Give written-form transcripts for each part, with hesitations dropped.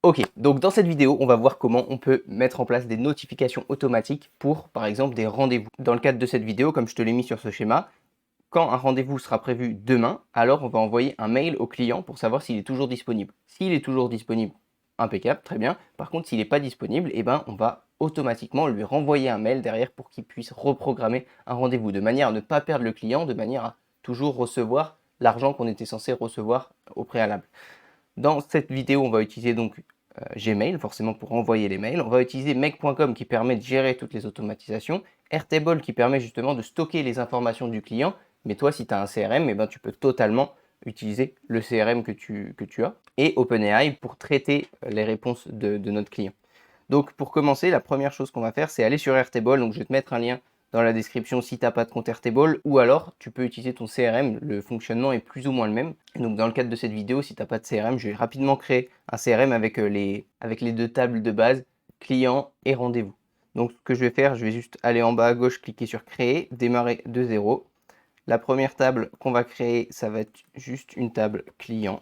Ok, donc dans cette vidéo, on va voir comment on peut mettre en place des notifications automatiques pour, par exemple, des rendez-vous. Dans le cadre de cette vidéo, comme je te l'ai mis sur ce schéma, quand un rendez-vous sera prévu demain, alors on va envoyer un mail au client pour savoir s'il est toujours disponible. S'il est toujours disponible, impeccable, très bien. Par contre, s'il n'est pas disponible, eh ben, on va automatiquement lui renvoyer un mail derrière pour qu'il puisse reprogrammer un rendez-vous, de manière à ne pas perdre le client, de manière à toujours recevoir l'argent qu'on était censé recevoir au préalable. Dans cette vidéo, on va utiliser donc Gmail, forcément pour envoyer les mails. On va utiliser make.com qui permet de gérer toutes les automatisations. Airtable qui permet justement de stocker les informations du client. Mais toi, si tu as un CRM, eh ben, tu peux totalement utiliser le CRM que tu as. Et OpenAI pour traiter les réponses de notre client. Donc pour commencer, la première chose qu'on va faire, c'est aller sur Airtable. Donc je vais te mettre un lien dans la description si tu n'as pas de compte Airtable, ou alors tu peux utiliser ton CRM, le fonctionnement est plus ou moins le même. Et donc dans le cadre de cette vidéo, si tu n'as pas de CRM, je vais rapidement créer un CRM avec les deux tables de base, client et rendez-vous. Donc ce que je vais faire, je vais juste aller en bas à gauche, cliquer sur créer, démarrer de zéro. La première table qu'on va créer, ça va être juste une table client.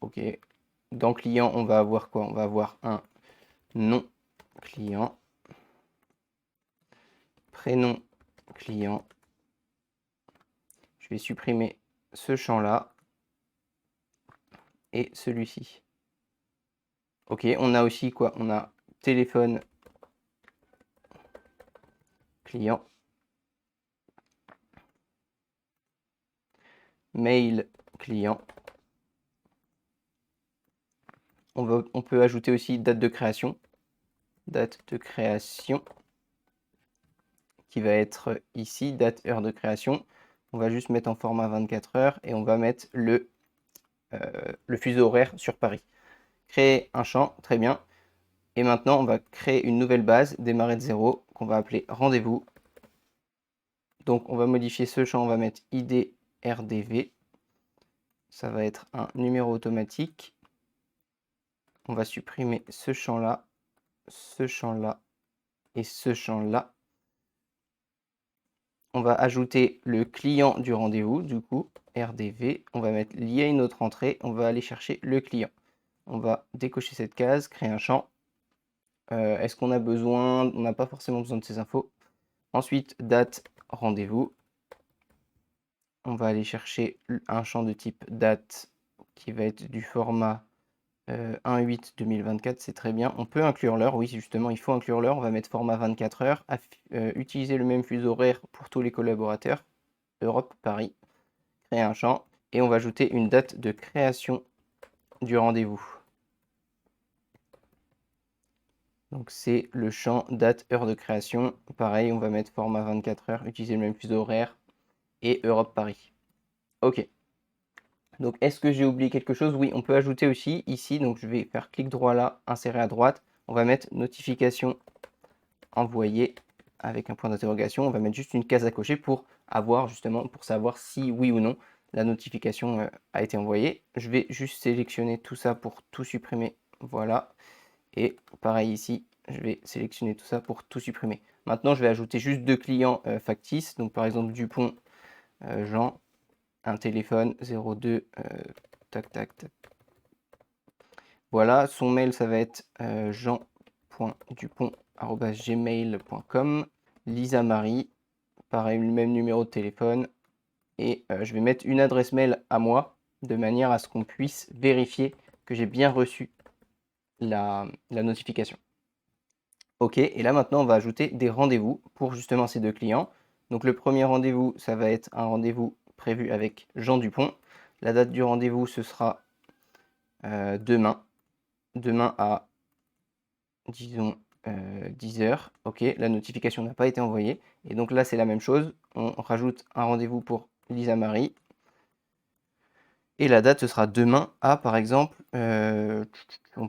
Ok. Dans client, on va avoir quoi? On va avoir un nom client, prénom client. Je vais supprimer ce champ-là et celui-ci. Ok, on a aussi quoi? On a téléphone client, mail client. On peut ajouter aussi date de création. Date de création qui va être ici, date, heure de création. On va juste mettre en format 24 heures et on va mettre le fuseau horaire sur Paris. Créer un champ, très bien. Et maintenant, on va créer une nouvelle base, démarrer de zéro, qu'on va appeler rendez-vous. Donc, on va modifier ce champ, on va mettre ID RDV. Ça va être un numéro automatique. On va supprimer ce champ-là et ce champ-là. On va ajouter le client du rendez-vous, du coup, RDV. On va mettre lié à une autre entrée. On va aller chercher le client. On va décocher cette case, créer un champ. Est-ce qu'on a besoin? On n'a pas forcément besoin de ces infos. Ensuite, date, rendez-vous. On va aller chercher un champ de type date qui va être du format 1.8.2024, c'est très bien. On peut inclure l'heure, oui, justement, il faut inclure l'heure. On va mettre format 24 heures. Utiliser le même fuseau horaire pour tous les collaborateurs. Europe, Paris. Créer un champ. Et on va ajouter une date de création du rendez-vous. Donc c'est le champ date, heure de création. Pareil, on va mettre format 24 heures, utiliser le même fuseau horaire. Et Europe, Paris. Ok. Donc, est-ce que j'ai oublié quelque chose? Oui, on peut ajouter aussi ici, donc je vais faire clic droit là, insérer à droite. On va mettre notification envoyée avec un point d'interrogation. On va mettre juste une case à cocher pour avoir justement, pour savoir si oui ou non la notification a été envoyée. Je vais juste sélectionner tout ça pour tout supprimer. Voilà. Et pareil ici, je vais sélectionner tout ça pour tout supprimer. Maintenant, je vais ajouter juste deux clients factices. Donc, par exemple, Dupont, Jean, un téléphone 02 tac tac tac. Voilà, son mail ça va être jean.dupont@gmail.com. Lisa Marie, pareil, le même numéro de téléphone. Et je vais mettre une adresse mail à moi de manière à ce qu'on puisse vérifier que j'ai bien reçu la notification. Ok, et là maintenant on va ajouter des rendez-vous pour justement ces deux clients. Donc le premier rendez-vous, ça va être un rendez-vous prévu avec Jean Dupont. La date du rendez-vous, ce sera demain. Demain à, disons, 10 heures. Ok, la notification n'a pas été envoyée. Et donc là, c'est la même chose. On rajoute un rendez-vous pour Lisa Marie. Et la date, ce sera demain à, par exemple, on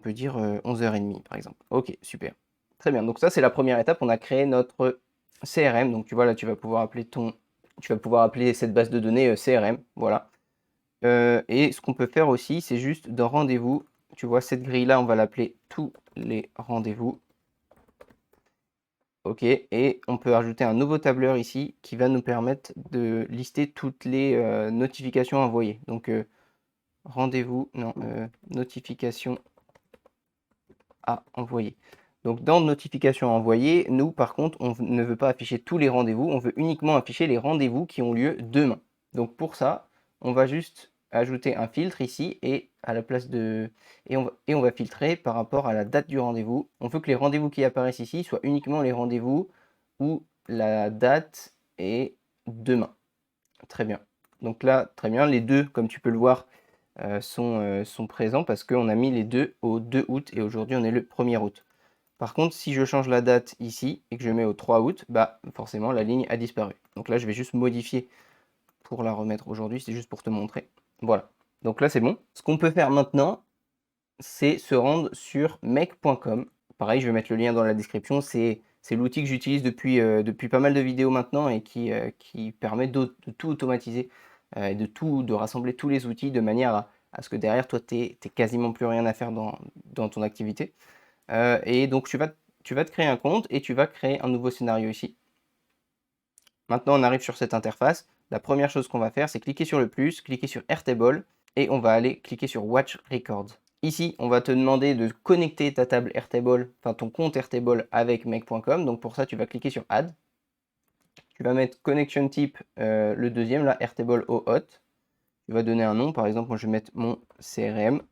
peut dire 11h30, par exemple. Ok, super. Très bien. Donc ça, c'est la première étape. On a créé notre CRM. Donc tu vois, là, tu vas pouvoir appeler cette base de données CRM. Voilà. Et ce qu'on peut faire aussi, c'est juste dans rendez-vous, tu vois, cette grille-là, on va l'appeler tous les rendez-vous. Ok, et on peut ajouter un nouveau tableur ici qui va nous permettre de lister toutes les notifications envoyées. Donc, rendez-vous, non, notification à envoyer. Donc dans notification à envoyer, nous par contre, on ne veut pas afficher tous les rendez-vous, on veut uniquement afficher les rendez-vous qui ont lieu demain. Donc pour ça, on va juste ajouter un filtre ici et à la place de et on va filtrer par rapport à la date du rendez-vous. On veut que les rendez-vous qui apparaissent ici soient uniquement les rendez-vous où la date est demain. Très bien. Donc là, très bien, les deux, comme tu peux le voir, sont présents parce qu'on a mis les deux au 2 août et aujourd'hui on est le 1er août. Par contre, si je change la date ici et que je mets au 3 août, bah forcément la ligne a disparu. Donc là, je vais juste modifier pour la remettre aujourd'hui, c'est juste pour te montrer. Voilà. Donc là, c'est bon. Ce qu'on peut faire maintenant, c'est se rendre sur make.com. Pareil, je vais mettre le lien dans la description. C'est l'outil que j'utilise depuis pas mal de vidéos maintenant et qui permet de tout automatiser et de rassembler tous les outils de manière à ce que derrière, toi, tu n'aies quasiment plus rien à faire dans ton activité. Et donc, tu vas te créer un compte et tu vas créer un nouveau scénario ici. Maintenant, on arrive sur cette interface. La première chose qu'on va faire, c'est cliquer sur le plus, cliquer sur Airtable et on va aller cliquer sur Watch Records. Ici, on va te demander de connecter ta table Airtable, enfin ton compte Airtable avec make.com. Donc pour ça, tu vas cliquer sur Add. Tu vas mettre Connection Type, le deuxième, là, Airtable au hot. Tu vas donner un nom, par exemple, moi je vais mettre mon CRM.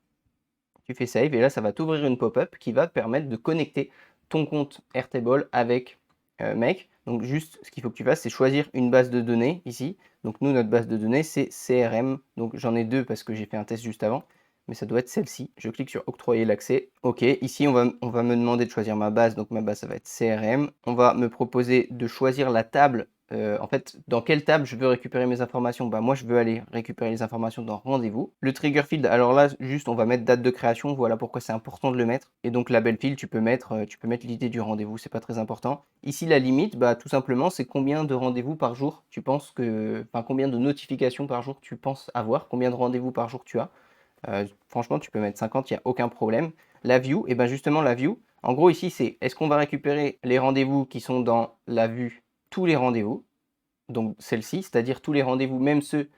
Tu fais Save et là, ça va t'ouvrir une pop-up qui va te permettre de connecter ton compte Airtable avec Make. Donc juste, ce qu'il faut que tu fasses, c'est choisir une base de données ici. Donc nous, notre base de données, c'est CRM. Donc j'en ai deux parce que j'ai fait un test juste avant. Mais ça doit être celle-ci. Je clique sur octroyer l'accès. OK, ici, on va me demander de choisir ma base. Donc ma base, ça va être CRM. On va me proposer de choisir la table. En fait, dans quelle table je veux récupérer mes informations? Bah, moi, je veux aller récupérer les informations dans rendez-vous. Le trigger field, alors là, juste, on va mettre date de création. Voilà pourquoi c'est important de le mettre. Et donc, label field, tu peux mettre l'idée du rendez-vous. C'est pas très important. Ici, la limite, bah, tout simplement, c'est combien de rendez-vous par jour tu penses enfin, combien de notifications par jour tu penses avoir, combien de rendez-vous par jour tu as. Franchement, tu peux mettre 50, il n'y a aucun problème. La view, et bien justement, la view, en gros, ici, c'est est-ce qu'on va récupérer les rendez-vous qui sont dans la vue, tous les rendez-vous, donc celle-ci, c'est-à-dire tous les rendez-vous, même ceux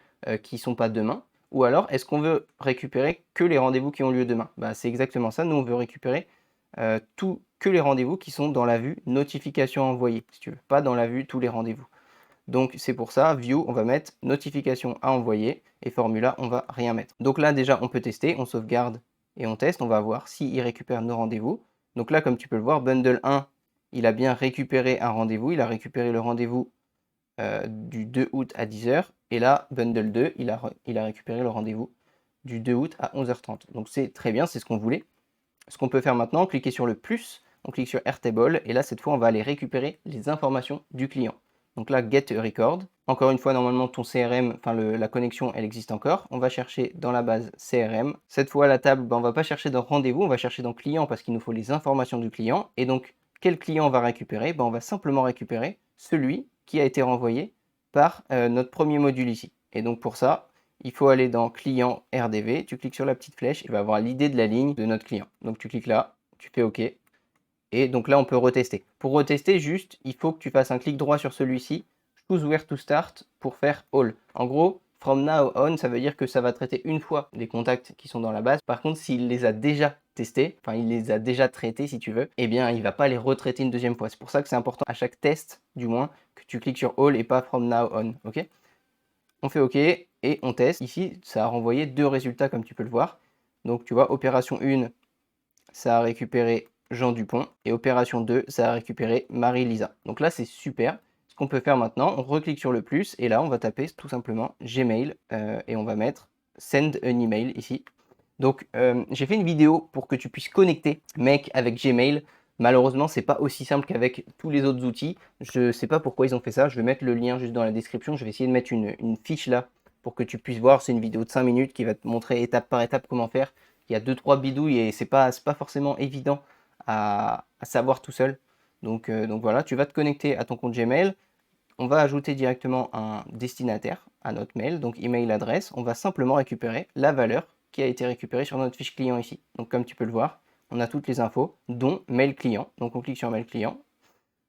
qui ne sont pas demain, ou alors est-ce qu'on veut récupérer que les rendez-vous qui ont lieu demain? Bah, c'est exactement ça, nous on veut récupérer que les rendez-vous qui sont dans la vue notification envoyée, si tu veux, pas dans la vue tous les rendez-vous. Donc c'est pour ça, view, on va mettre notification à envoyer et formula, on va rien mettre. Donc là déjà, on peut tester, on sauvegarde et on teste, on va voir s'il récupère nos rendez-vous. Donc là, comme tu peux le voir, bundle 1, il a bien récupéré un rendez-vous, il a récupéré le rendez-vous du 2 août à 10 h. Et là, bundle 2, il a récupéré le rendez-vous du 2 août à 11h30. Donc c'est très bien, c'est ce qu'on voulait. Ce qu'on peut faire maintenant, cliquer sur le plus, on clique sur Airtable, et là, cette fois, on va aller récupérer les informations du client. Donc là, get a record. Encore une fois, normalement, ton CRM, enfin la connexion, elle existe encore. On va chercher dans la base CRM. Cette fois, la table, on ne va pas chercher dans rendez-vous, on va chercher dans client parce qu'il nous faut les informations du client. Et donc, quel client on va récupérer? On va simplement récupérer celui qui a été renvoyé par notre premier module ici. Et donc, pour ça, il faut aller dans client RDV, tu cliques sur la petite flèche, il va avoir l'idée de la ligne de notre client. Donc tu cliques là, tu fais OK. Et donc là, on peut retester. Pour retester, juste, il faut que tu fasses un clic droit sur celui-ci, choose where to start pour faire all. En gros, from now on, ça veut dire que ça va traiter une fois les contacts qui sont dans la base. Par contre, s'il les a déjà testés, enfin il les a déjà traités si tu veux, eh bien il va pas les retraiter une deuxième fois. C'est pour ça que c'est important à chaque test, du moins, que tu cliques sur all et pas from now on. OK? On fait OK et on teste. Ici, ça a renvoyé deux résultats comme tu peux le voir. Donc tu vois, opération 1, ça a récupéré Jean Dupont et opération 2, ça a récupéré Marie-Lisa. Donc là, c'est super. Ce qu'on peut faire maintenant, on reclique sur le plus et là, on va taper tout simplement Gmail et on va mettre Send an email ici. Donc, j'ai fait une vidéo pour que tu puisses connecter Make avec Gmail. Malheureusement, c'est pas aussi simple qu'avec tous les autres outils. Je sais pas pourquoi ils ont fait ça. Je vais mettre le lien juste dans la description. Je vais essayer de mettre une fiche là pour que tu puisses voir. C'est une vidéo de 5 minutes qui va te montrer étape par étape comment faire. Il y a 2-3 bidouilles et c'est pas forcément évident à savoir tout seul. Donc voilà, tu vas te connecter à ton compte Gmail. On va ajouter directement un destinataire à notre mail, donc email adresse. On va simplement récupérer la valeur qui a été récupérée sur notre fiche client ici. Donc comme tu peux le voir, on a toutes les infos, dont mail client. Donc on clique sur mail client.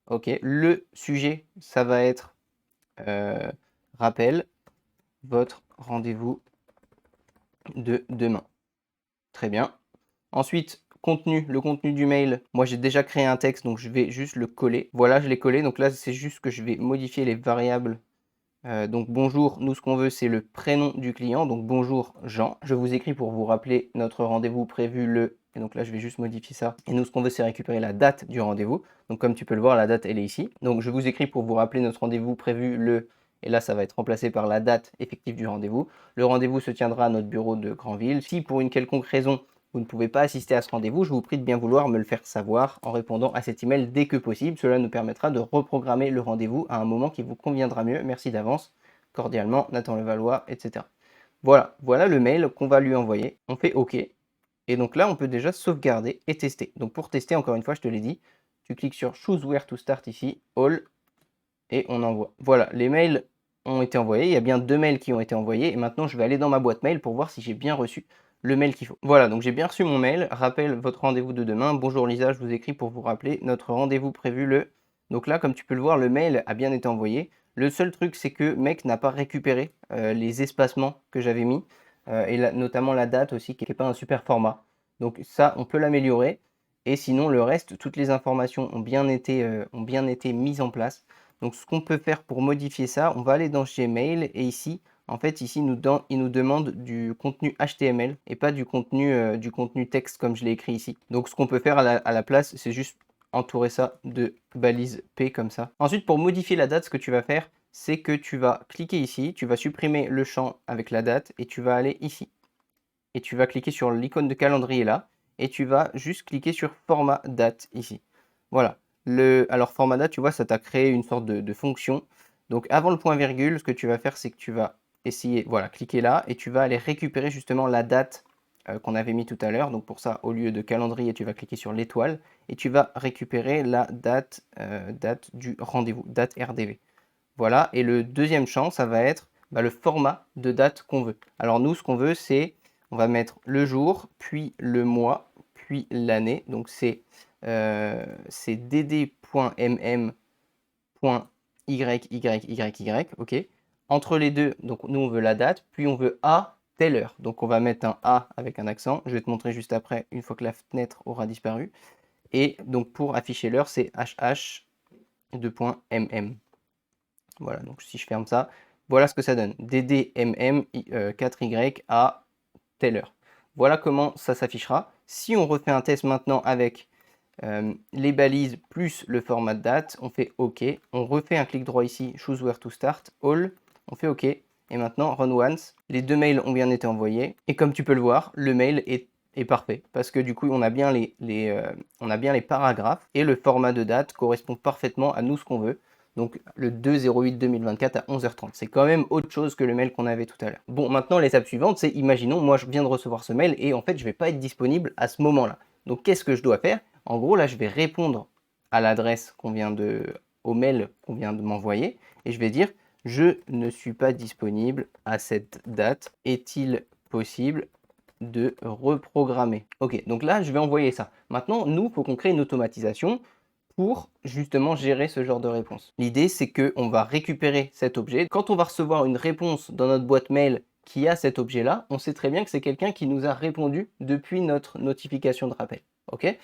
OK, le sujet, ça va être rappel, votre rendez-vous de demain. Très bien. Ensuite, Contenu, le contenu du mail, moi j'ai déjà créé un texte, donc je vais juste le coller. Voilà, je l'ai collé, donc là c'est juste que je vais modifier les variables. Donc bonjour, nous ce qu'on veut c'est le prénom du client, donc bonjour Jean. Je vous écris pour vous rappeler notre rendez-vous prévu le... Et donc là je vais juste modifier ça. Et nous ce qu'on veut c'est récupérer la date du rendez-vous. Donc comme tu peux le voir, la date elle est ici. Donc je vous écris pour vous rappeler notre rendez-vous prévu le... Et là ça va être remplacé par la date effective du rendez-vous. Le rendez-vous se tiendra à notre bureau de Granville. Si pour une quelconque raison vous ne pouvez pas assister à ce rendez-vous, je vous prie de bien vouloir me le faire savoir en répondant à cet email dès que possible. Cela nous permettra de reprogrammer le rendez-vous à un moment qui vous conviendra mieux. Merci d'avance. Cordialement, Nathan Levallois, etc. Voilà, voilà le mail qu'on va lui envoyer. On fait OK. Et donc là, on peut déjà sauvegarder et tester. Donc pour tester, encore une fois, je te l'ai dit, tu cliques sur Choose Where to Start ici, All, et on envoie. Voilà, les mails ont été envoyés. Il y a bien 2 mails qui ont été envoyés. Et maintenant, je vais aller dans ma boîte mail pour voir si j'ai bien reçu le mail qu'il faut. Voilà, donc j'ai bien reçu mon mail. Rappelle votre rendez-vous de demain. Bonjour Lisa, je vous écris pour vous rappeler notre rendez-vous prévu le... Donc là, comme tu peux le voir, le mail a bien été envoyé. Le seul truc, c'est que Mec n'a pas récupéré les espacements que j'avais mis. Notamment la date aussi, qui n'est pas un super format. Donc ça, on peut l'améliorer. Et sinon, le reste, toutes les informations ont bien été mises en place. Donc ce qu'on peut faire pour modifier ça, on va aller dans Gmail et ici, en fait, ici, il nous demande du contenu HTML et pas du contenu texte comme je l'ai écrit ici. Donc ce qu'on peut faire à la place, c'est juste entourer ça de balises P comme ça. Ensuite, pour modifier la date, ce que tu vas faire, c'est que tu vas cliquer ici, tu vas supprimer le champ avec la date et tu vas aller ici. Et tu vas cliquer sur l'icône de calendrier là et tu vas juste cliquer sur format date ici. Voilà. Alors format date, tu vois, ça t'a créé une sorte de fonction. Donc avant le point virgule, ce que tu vas faire, c'est que tu vas essayer, voilà, cliquer là et tu vas aller récupérer justement la date qu'on avait mis tout à l'heure. Donc pour ça, au lieu de calendrier, tu vas cliquer sur l'étoile et tu vas récupérer la date, date du rendez-vous, date RDV. Voilà, et le deuxième champ, ça va être le format de date qu'on veut. Alors nous, ce qu'on veut, c'est, on va mettre le jour, puis le mois, puis l'année. Donc c'est dd.mm.yyyy, ok. Entre les deux, donc nous, on veut la date, puis on veut à telle heure. Donc on va mettre un A avec un accent. Je vais te montrer juste après, une fois que la fenêtre aura disparu. Et donc pour afficher l'heure, c'est hh2.mm. Voilà, donc si je ferme ça, voilà ce que ça donne. DDMM 4Y à telle heure. Voilà comment ça s'affichera. Si on refait un test maintenant avec les balises plus le format de date, on fait OK. On refait un clic droit ici, Choose Where to Start, All, on fait OK. Et maintenant, Run Once. Les 2 mails ont bien été envoyés. Et comme tu peux le voir, le mail est parfait. Parce que du coup, on a bien on a bien les paragraphes. Et le format de date correspond parfaitement à nous ce qu'on veut. Donc le 2/08/2024 à 11h30. C'est quand même autre chose que le mail qu'on avait tout à l'heure. Bon, maintenant l'étape suivante, c'est imaginons, moi je viens de recevoir ce mail et en fait je ne vais pas être disponible à ce moment-là. Donc qu'est-ce que je dois faire? En gros, là je vais répondre à l'adresse au mail qu'on vient de m'envoyer et je vais dire je ne suis pas disponible à cette date. Est-il possible de reprogrammer? Ok, donc là je vais envoyer ça. Maintenant, nous, il faut qu'on crée une automatisation pour justement gérer ce genre de réponse. L'idée, c'est qu'on va récupérer cet objet. Quand on va recevoir une réponse dans notre boîte mail qui a cet objet-là, on sait très bien que c'est quelqu'un qui nous a répondu depuis notre notification de rappel. Ok?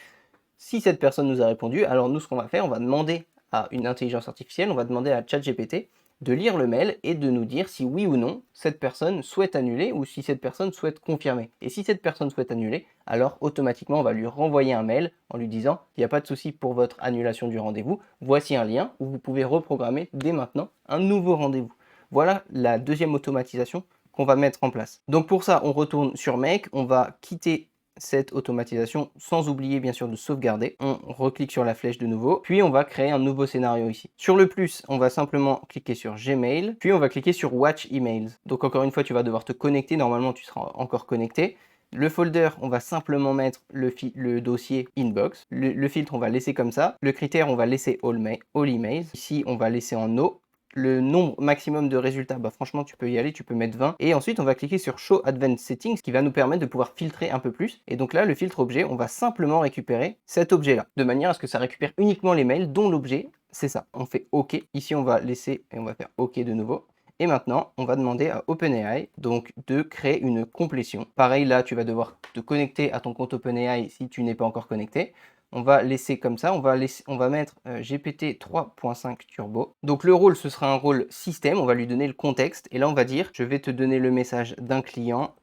Si cette personne nous a répondu, alors nous, ce qu'on va faire, on va demander à une intelligence artificielle, on va demander à ChatGPT de lire le mail et de nous dire si oui ou non cette personne souhaite annuler ou si cette personne souhaite confirmer. Et si cette personne souhaite annuler, alors automatiquement on va lui renvoyer un mail en lui disant il n'y a pas de souci pour votre annulation du rendez-vous, voici un lien où vous pouvez reprogrammer dès maintenant un nouveau rendez-vous. Voilà la deuxième automatisation qu'on va mettre en place. Donc pour ça, on retourne sur Make, on va quitter cette automatisation sans oublier bien sûr de sauvegarder. On reclique sur la flèche de nouveau, puis on va créer un nouveau scénario ici. Sur le plus, on va simplement cliquer sur Gmail, puis on va cliquer sur Watch Emails. Donc encore une fois, tu vas devoir te connecter, normalement tu seras encore connecté. Le folder, on va simplement mettre le dossier Inbox. Le filtre, on va laisser comme ça. Le critère, on va laisser All Emails. Ici, on va laisser en No. Le nombre maximum de résultats, franchement, tu peux y aller, tu peux mettre 20. Et ensuite, on va cliquer sur Show Advanced Settings, qui va nous permettre de pouvoir filtrer un peu plus. Et donc là, le filtre objet, on va simplement récupérer cet objet-là, de manière à ce que ça récupère uniquement les mails dont l'objet, c'est ça. On fait OK. Ici, on va laisser et on va faire OK de nouveau. Et maintenant, on va demander à OpenAI donc de créer une complétion. Pareil, là, tu vas devoir te connecter à ton compte OpenAI si tu n'es pas encore connecté. On va laisser comme ça, on va mettre GPT 3.5 Turbo. Donc le rôle, ce sera un rôle système, on va lui donner le contexte. Et là, on va dire, je vais te donner le message d'un client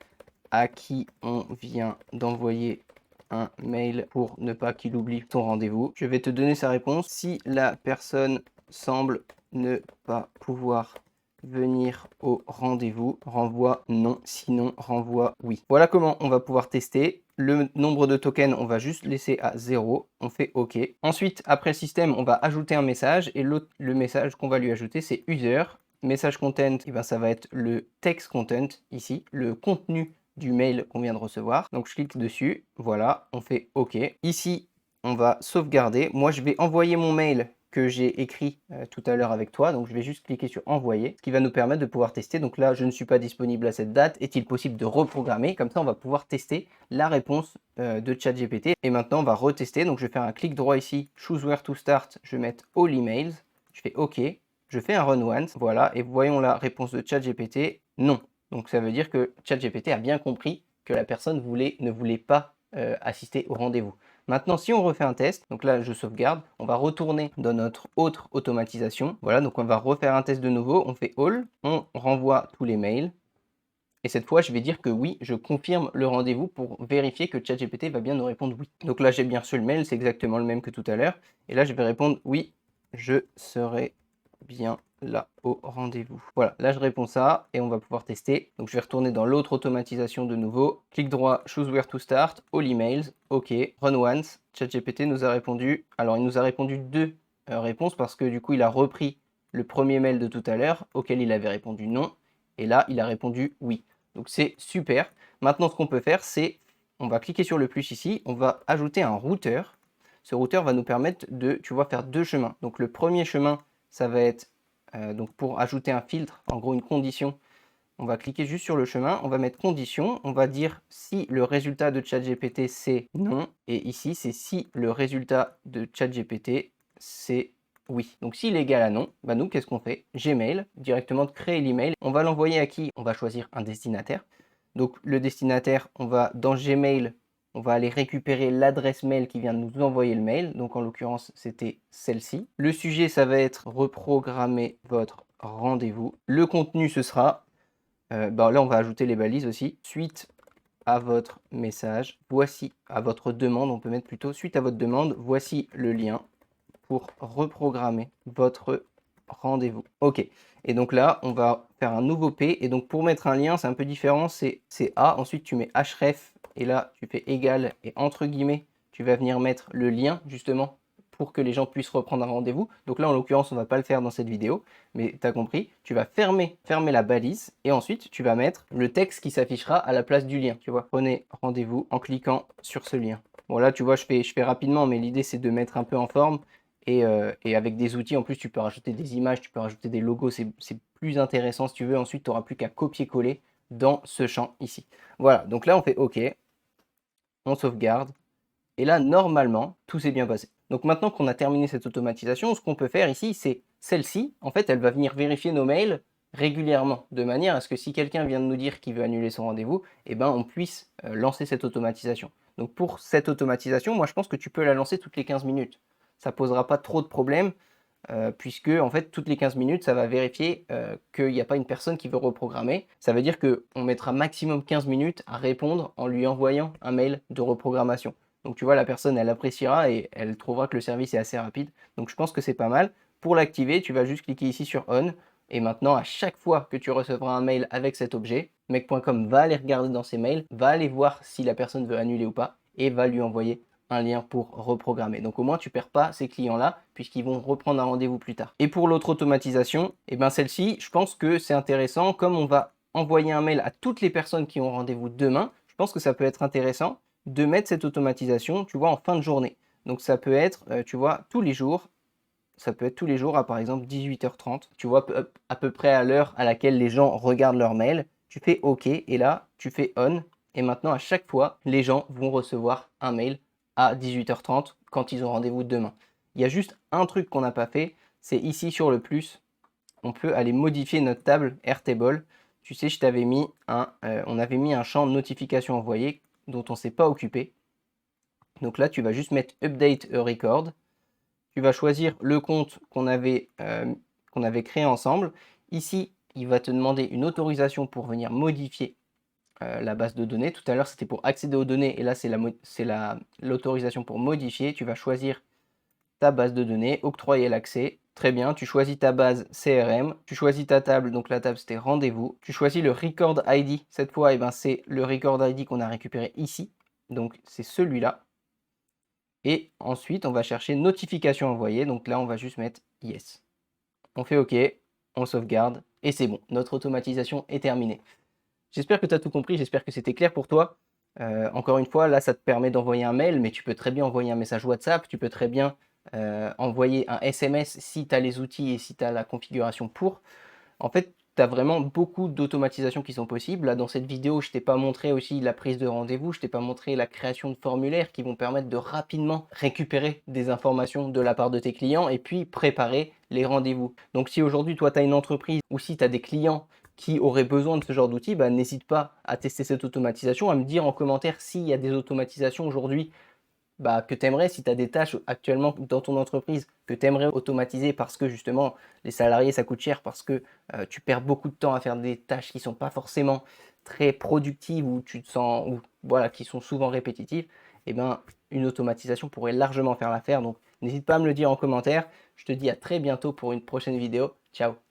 à qui on vient d'envoyer un mail pour ne pas qu'il oublie ton rendez-vous. Je vais te donner sa réponse. Si la personne semble ne pas pouvoir venir au rendez-vous, renvoie non, sinon renvoie oui. Voilà comment on va pouvoir tester. Le nombre de tokens, on va juste laisser à 0, on fait OK. Ensuite, après le système, on va ajouter un message et le message qu'on va lui ajouter, c'est user. Message content, et ben ça va être le text content ici, le contenu du mail qu'on vient de recevoir. Donc je clique dessus, voilà, on fait OK. Ici, on va sauvegarder. Moi, je vais envoyer mon mail que j'ai écrit tout à l'heure avec toi. Donc je vais juste cliquer sur envoyer, ce qui va nous permettre de pouvoir tester. Donc là, je ne suis pas disponible à cette date. Est-il possible de reprogrammer? Comme ça, on va pouvoir tester la réponse de ChatGPT. Et maintenant, on va retester. Donc je vais faire un clic droit ici, choose where to start. Je vais mettre all emails. Je fais OK. Je fais un run once. Voilà. Et voyons la réponse de ChatGPT. Non. Donc ça veut dire que ChatGPT a bien compris que la personne ne voulait pas assister au rendez-vous. Maintenant, si on refait un test, donc là je sauvegarde, on va retourner dans notre autre automatisation. Voilà, donc on va refaire un test de nouveau, on fait all, on renvoie tous les mails. Et cette fois, je vais dire que oui, je confirme le rendez-vous pour vérifier que ChatGPT va bien nous répondre oui. Donc là, j'ai bien reçu le mail, c'est exactement le même que tout à l'heure. Et là, je vais répondre oui, je serai bien là au rendez-vous. Voilà, là je réponds ça et on va pouvoir tester. Donc je vais retourner dans l'autre automatisation de nouveau. Clic droit, choose where to start, all emails, OK, run once. ChatGPT nous a répondu. Alors il nous a répondu deux réponses parce que du coup il a repris le premier mail de tout à l'heure auquel il avait répondu non. Et là il a répondu oui. Donc c'est super. Maintenant ce qu'on peut faire c'est, on va cliquer sur le plus ici, on va ajouter un routeur. Ce routeur va nous permettre de, tu vois, faire deux chemins. Donc le premier chemin, ça va être donc pour ajouter un filtre, en gros une condition, on va cliquer juste sur le chemin, on va mettre condition, on va dire si le résultat de ChatGPT c'est non, et ici c'est si le résultat de ChatGPT c'est oui. Donc s'il est égal à non, bah nous qu'est-ce qu'on fait? Gmail, directement de créer l'email, on va l'envoyer à qui? On va choisir un destinataire. Donc le destinataire, on va dans Gmail, on va aller récupérer l'adresse mail qui vient de nous envoyer le mail. Donc en l'occurrence, c'était celle-ci. Le sujet, ça va être reprogrammer votre rendez-vous. Le contenu, ce sera, là on va ajouter les balises aussi. Suite à votre message, voici à votre demande, on peut mettre plutôt suite à votre demande, voici le lien pour reprogrammer votre rendez-vous. OK. Et donc là, on va faire un nouveau P. Et donc pour mettre un lien, c'est un peu différent. C'est A. Ensuite, tu mets href. Et là, tu fais égal. Et entre guillemets, tu vas venir mettre le lien justement pour que les gens puissent reprendre un rendez-vous. Donc là, en l'occurrence, on ne va pas le faire dans cette vidéo. Mais tu as compris. Tu vas fermer la balise. Et ensuite, tu vas mettre le texte qui s'affichera à la place du lien. Tu vois, prenez rendez-vous en cliquant sur ce lien. Bon là, tu vois, je fais rapidement. Mais l'idée, c'est de mettre un peu en forme. Et avec des outils, en plus, tu peux rajouter des images, tu peux rajouter des logos, c'est plus intéressant si tu veux. Ensuite, tu n'auras plus qu'à copier-coller dans ce champ ici. Voilà, donc là, on fait OK, on sauvegarde, et là, normalement, tout s'est bien passé. Donc maintenant qu'on a terminé cette automatisation, ce qu'on peut faire ici, c'est celle-ci, en fait, elle va venir vérifier nos mails régulièrement, de manière à ce que si quelqu'un vient de nous dire qu'il veut annuler son rendez-vous, eh ben, on puisse lancer cette automatisation. Donc pour cette automatisation, moi, je pense que tu peux la lancer toutes les 15 minutes. Ça ne posera pas trop de problèmes, puisque en fait, toutes les 15 minutes, ça va vérifier qu'il n'y a pas une personne qui veut reprogrammer. Ça veut dire qu'on mettra maximum 15 minutes à répondre en lui envoyant un mail de reprogrammation. Donc tu vois, la personne, elle appréciera et elle trouvera que le service est assez rapide. Donc je pense que c'est pas mal. Pour l'activer, tu vas juste cliquer ici sur On. Et maintenant, à chaque fois que tu recevras un mail avec cet objet, mec.com va aller regarder dans ses mails, va aller voir si la personne veut annuler ou pas et va lui envoyer un lien pour reprogrammer. Donc au moins tu perds pas ces clients-là puisqu'ils vont reprendre un rendez-vous plus tard. Et pour l'autre automatisation, et ben celle-ci, je pense que c'est intéressant. Comme on va envoyer un mail à toutes les personnes qui ont rendez-vous demain, je pense que ça peut être intéressant de mettre cette automatisation, tu vois, en fin de journée. Donc ça peut être, tu vois, tous les jours. Ça peut être tous les jours à par exemple 18h30. Tu vois, à peu près à l'heure à laquelle les gens regardent leur mail. Tu fais OK et là, tu fais On. Et maintenant, à chaque fois, les gens vont recevoir un mail à 18h30 quand ils ont rendez-vous demain. Il y a juste un truc qu'on n'a pas fait, c'est ici sur le plus. on peut aller modifier notre table Airtable. Tu sais, on avait mis un champ notification envoyée dont on ne s'est pas occupé. Donc là, tu vas juste mettre Update a Record. Tu vas choisir le compte qu'on avait créé ensemble. Ici, il va te demander une autorisation pour venir modifier la base de données. Tout à l'heure, c'était pour accéder aux données et là, c'est l'autorisation pour modifier. Tu vas choisir ta base de données, octroyer l'accès. Très bien, tu choisis ta base CRM, tu choisis ta table, donc la table c'était rendez-vous. Tu choisis le record ID. Cette fois, c'est le record ID qu'on a récupéré ici. Donc c'est celui-là. Et ensuite, on va chercher notification envoyée. Donc là, on va juste mettre yes. On fait OK, on sauvegarde et c'est bon. Notre automatisation est terminée. J'espère que tu as tout compris, j'espère que c'était clair pour toi. Encore une fois, là, ça te permet d'envoyer un mail, mais tu peux très bien envoyer un message WhatsApp, tu peux très bien envoyer un SMS si tu as les outils et si tu as la configuration pour. En fait, tu as vraiment beaucoup d'automatisation qui sont possibles. Là, dans cette vidéo, je ne t'ai pas montré aussi la prise de rendez-vous, je ne t'ai pas montré la création de formulaires qui vont permettre de rapidement récupérer des informations de la part de tes clients et puis préparer les rendez-vous. Donc si aujourd'hui, toi, tu as une entreprise ou si tu as des clients qui auraient besoin de ce genre d'outils, n'hésite pas à tester cette automatisation, à me dire en commentaire s'il y a des automatisations aujourd'hui que tu aimerais, si tu as des tâches actuellement dans ton entreprise que tu aimerais automatiser parce que justement les salariés ça coûte cher, parce que tu perds beaucoup de temps à faire des tâches qui ne sont pas forcément très productives ou tu te sens, ou voilà, qui sont souvent répétitives, et une automatisation pourrait largement faire l'affaire. Donc n'hésite pas à me le dire en commentaire. Je te dis à très bientôt pour une prochaine vidéo. Ciao!